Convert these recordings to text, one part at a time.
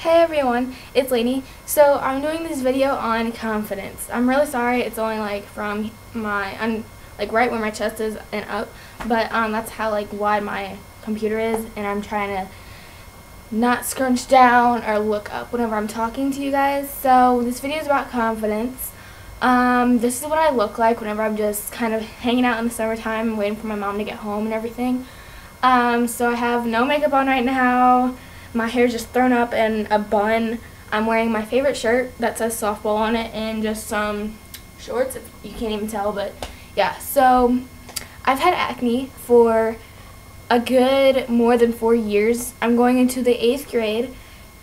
Hey everyone, it's Lainey. So I'm doing this video on confidence. I'm really sorry, it's only like from my, like right where my chest is and up, but that's how like wide my computer is, and I'm trying to not scrunch down or look up whenever I'm talking to you guys. So this video is about confidence. This is what I look like whenever I'm just kind of hanging out in the summertime, waiting for my mom to get home and everything. So I have no makeup on right now. My hair's just thrown up in a bun. I'm wearing my favorite shirt that says softball on it and just some shorts, if you can't even tell, but yeah. So I've had acne for a good more than 4 years. I'm going into the 8th grade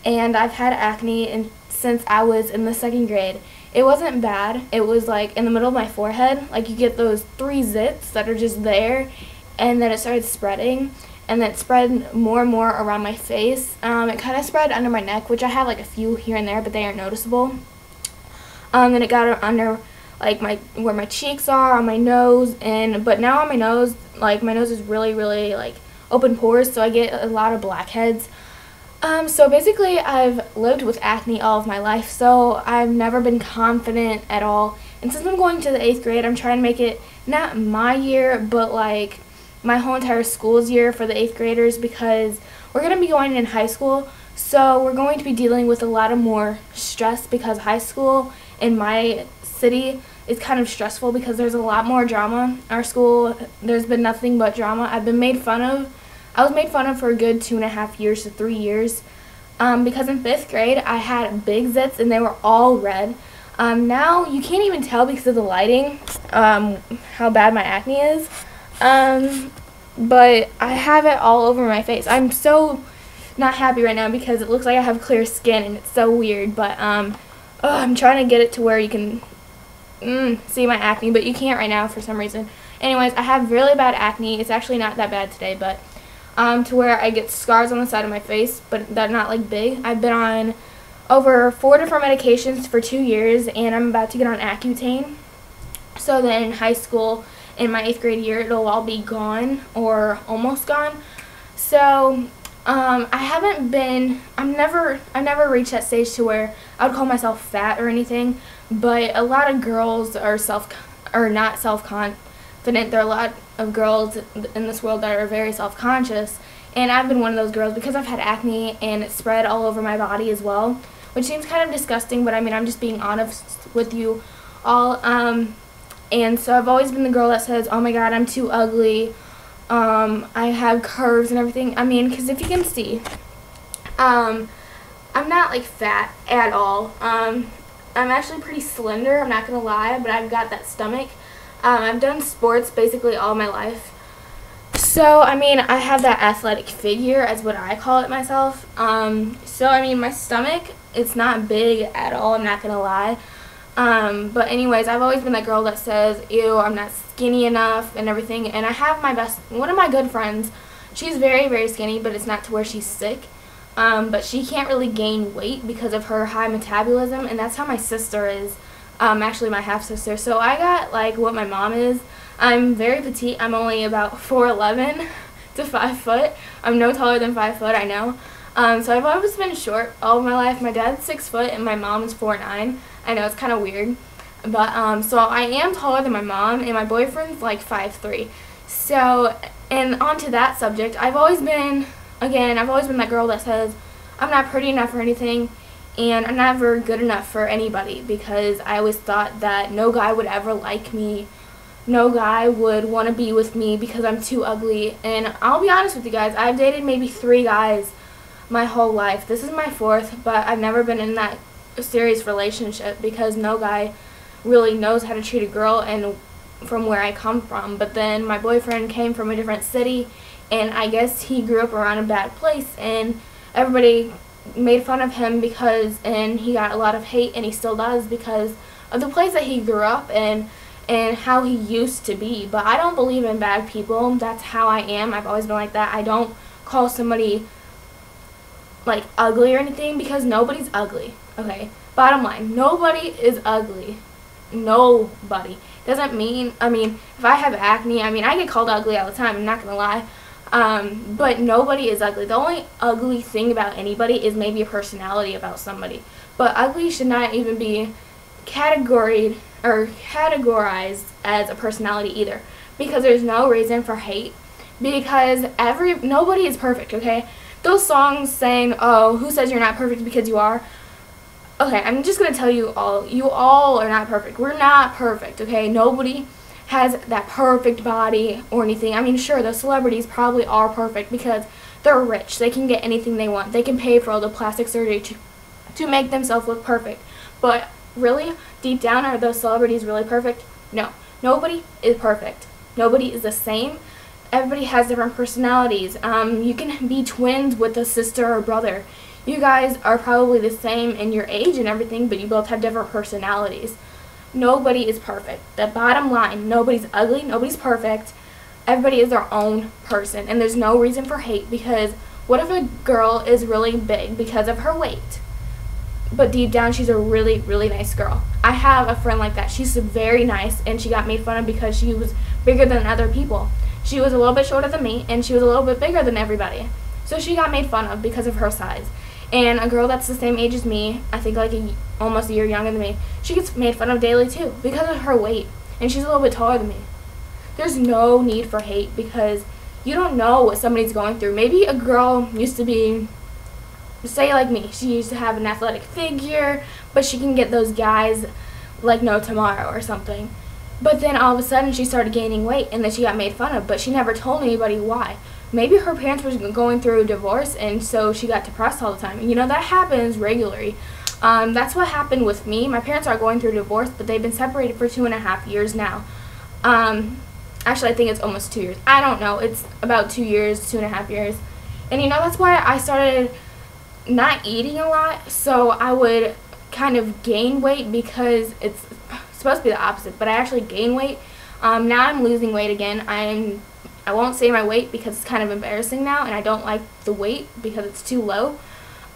and I've had acne since I was in the 2nd grade. It wasn't bad. It was like in the middle of my forehead. Like you get those 3 zits that are just there, and then it started spreading. And then it spread more and more around my face. It kind of spread under my neck, which I have like a few here and there, but they aren't noticeable. Then it got under like where my cheeks are, on my nose, but now on my nose, like my nose is really like open pores, so I get a lot of blackheads. So basically I've lived with acne all of my life, so I've never been confident at all. And since I'm going to the 8th grade, I'm trying to make it not my year, but like my whole entire school's year for the 8th graders, because we're going to be going in high school, so we're going to be dealing with a lot of more stress, because high school in my city is kind of stressful because there's a lot more drama. Our school, there's been nothing but drama. I was made fun of for a good 2.5 years to 3 years, because in 5th grade I had big zits and they were all red. Now you can't even tell because of the lighting how bad my acne is. But I have it all over my face. I'm so not happy right now because it looks like I have clear skin and it's so weird, but I'm trying to get it to where you can see my acne, but you can't right now for some reason. Anyways, I have really bad acne. It's actually not that bad today, but to where I get scars on the side of my face, but they're not like big. I've been on over 4 different medications for 2 years, and I'm about to get on Accutane. So then in high school, in my 8th grade year, it'll all be gone or almost gone. So I've never reached that stage to where I would call myself fat or anything, but a lot of girls are not self-confident. There are a lot of girls in this world that are very self-conscious, and I've been one of those girls because I've had acne and it spread all over my body as well, which seems kind of disgusting, but I mean, I'm just being honest with you all. And so I've always been the girl that says, oh my god, I'm too ugly, I have curves and everything. I mean, because if you can see, I'm not like fat at all. I'm actually pretty slender, I'm not going to lie, but I've got that stomach. I've done sports basically all my life. So, I mean, I have that athletic figure, as what I call it myself. So, I mean, my stomach, it's not big at all, I'm not going to lie. But anyways, I've always been that girl that says, ew, I'm not skinny enough and everything. And I have one of my good friends, she's very skinny, but it's not to where she's sick. But she can't really gain weight because of her high metabolism, and that's how my sister is, actually my half-sister. So I got like what my mom is. I'm very petite. I'm only about 4'11" to 5 foot. I'm no taller than 5 foot, I know. So I've always been short all of my life. My dad's 6 foot and my mom is 4'9". I know it's kind of weird, but so I am taller than my mom, and my boyfriend's like 5'3". So, and onto that subject, I've always been that girl that says I'm not pretty enough or anything, and I'm never good enough for anybody, because I always thought that no guy would ever like me. No guy would want to be with me because I'm too ugly. And I'll be honest with you guys, I've dated maybe 3 guys my whole life. This is my 4th, but I've never been in that serious relationship because no guy really knows how to treat a girl, and from where I come from. But then my boyfriend came from a different city, and I guess he grew up around a bad place, and everybody made fun of him and he got a lot of hate, and he still does, because of the place that he grew up in and how he used to be. But I don't believe in bad people. That's how I am. I've always been like that. I don't call somebody like ugly or anything, because nobody's ugly. Okay, bottom line, nobody is ugly. Nobody. Doesn't mean, I mean, if I have acne, I mean, I get called ugly all the time, I'm not gonna lie. But nobody is ugly. The only ugly thing about anybody is maybe a personality about somebody. But ugly should not even be categorized as a personality either, because there's no reason for hate, because nobody is perfect, okay? Those songs saying, oh, who says you're not perfect because you are? Okay, I'm just going to tell you all are not perfect. We're not perfect, okay? Nobody has that perfect body or anything. I mean, sure, those celebrities probably are perfect because they're rich. They can get anything they want. They can pay for all the plastic surgery to make themselves look perfect. But really, deep down, are those celebrities really perfect? No. Nobody is perfect. Nobody is the same. Everybody has different personalities. You can be twins with a sister or brother. You guys are probably the same in your age and everything, but you both have different personalities. Nobody is perfect. The bottom line, nobody's ugly, nobody's perfect. Everybody is their own person, and there's no reason for hate, because what if a girl is really big because of her weight, but deep down she's a really, really nice girl? I have a friend like that. She's very nice, and she got made fun of because she was bigger than other people. She was a little bit shorter than me, and she was a little bit bigger than everybody. So she got made fun of because of her size. And a girl that's the same age as me, I think like almost a year younger than me, she gets made fun of daily too because of her weight. And she's a little bit taller than me. There's no need for hate, because you don't know what somebody's going through. Maybe a girl used to be, say like me, she used to have an athletic figure, but she can get those guys like no tomorrow or something. But then all of a sudden she started gaining weight, and then she got made fun of, but she never told anybody why. Maybe her parents were going through a divorce, and so she got depressed all the time. You know, that happens regularly. That's what happened with me. My parents are going through a divorce, but they've been separated for 2.5 years now. Actually, I think it's almost 2 years. I don't know. It's about 2 years, 2.5 years. And you know, that's why I started not eating a lot, so I would kind of gain weight, because it's supposed to be the opposite, but I actually gain weight. Now I'm losing weight again. I won't say my weight because it's kind of embarrassing now, and I don't like the weight because it's too low.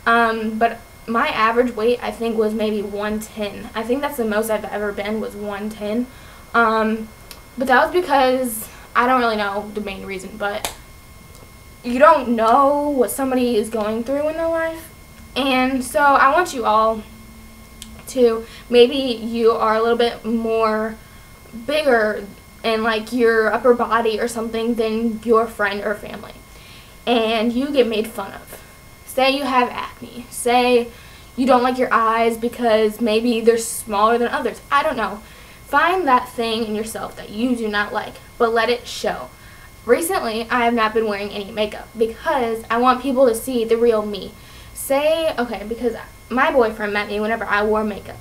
But my average weight, I think, was maybe 110. I think that's the most I've ever been, was 110. But that was because, I don't really know the main reason, but you don't know what somebody is going through in their life. And so I want you all to, maybe you are a little bit more bigger in like your upper body or something than your friend or family, and you get made fun of. Say you have acne. Say you don't like your eyes because maybe they're smaller than others. I don't know. Find that thing in yourself that you do not like, but let it show. Recently, I have not been wearing any makeup because I want people to see the real me. Say, okay, because my boyfriend met me whenever I wore makeup.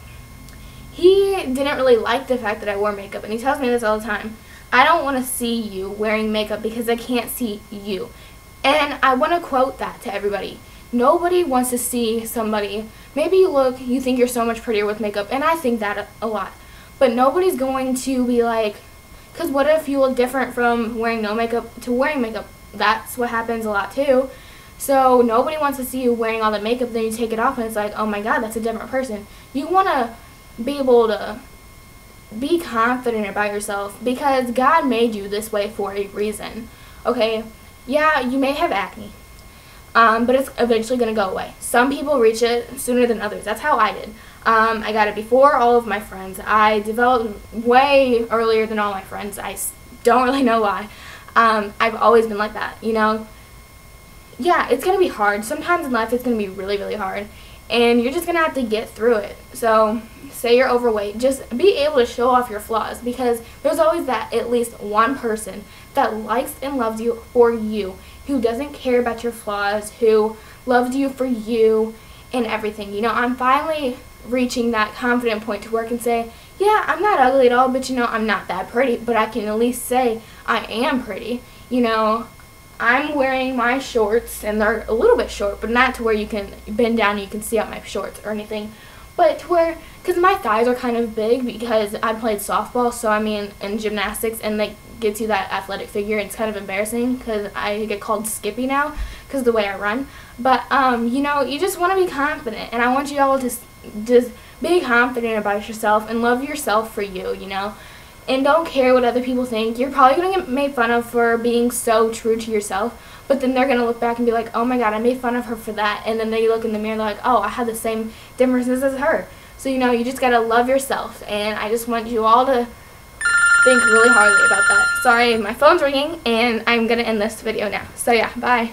He didn't really like the fact that I wore makeup, and he tells me this all the time. I don't want to see you wearing makeup because I can't see you. And I want to quote that to everybody. Nobody wants to see somebody, maybe you think you're so much prettier with makeup, and I think that a lot. But nobody's going to be like, because what if you look different from wearing no makeup to wearing makeup? That's what happens a lot too. So nobody wants to see you wearing all the makeup, then you take it off and it's like, oh my god, that's a different person. You want to be able to be confident about yourself, because God made you this way for a reason. Okay, yeah, you may have acne, but it's eventually going to go away. Some people reach it sooner than others. That's how I did. I got it before all of my friends. I developed way earlier than all my friends. I don't really know why. I've always been like that, you know. Yeah, it's going to be hard. Sometimes in life it's going to be really, really hard, and you're just going to have to get through it. So say you're overweight, just be able to show off your flaws, because there's always that at least one person that likes and loves you for you, who doesn't care about your flaws, who loves you for you and everything. You know, I'm finally reaching that confident point to where I can say, yeah, I'm not ugly at all, but you know, I'm not that pretty, but I can at least say I am pretty. You know, I'm wearing my shorts, and they're a little bit short, but not to where you can bend down and you can see out my shorts or anything, but to where, because my thighs are kind of big because I played softball, so I mean, in gymnastics, and they get you that athletic figure. It's kind of embarrassing because I get called Skippy now because of the way I run. But you know, you just want to be confident, and I want you all to just be confident about yourself and love yourself for you. You know, and don't care what other people think. You're probably going to get made fun of for being so true to yourself, but then they're going to look back and be like, oh my god, I made fun of her for that. And then they look in the mirror and they're like, oh, I had the same differences as her. So, you know, you just got to love yourself. And I just want you all to think really hardly about that. Sorry, my phone's ringing, and I'm going to end this video now. So, yeah, bye.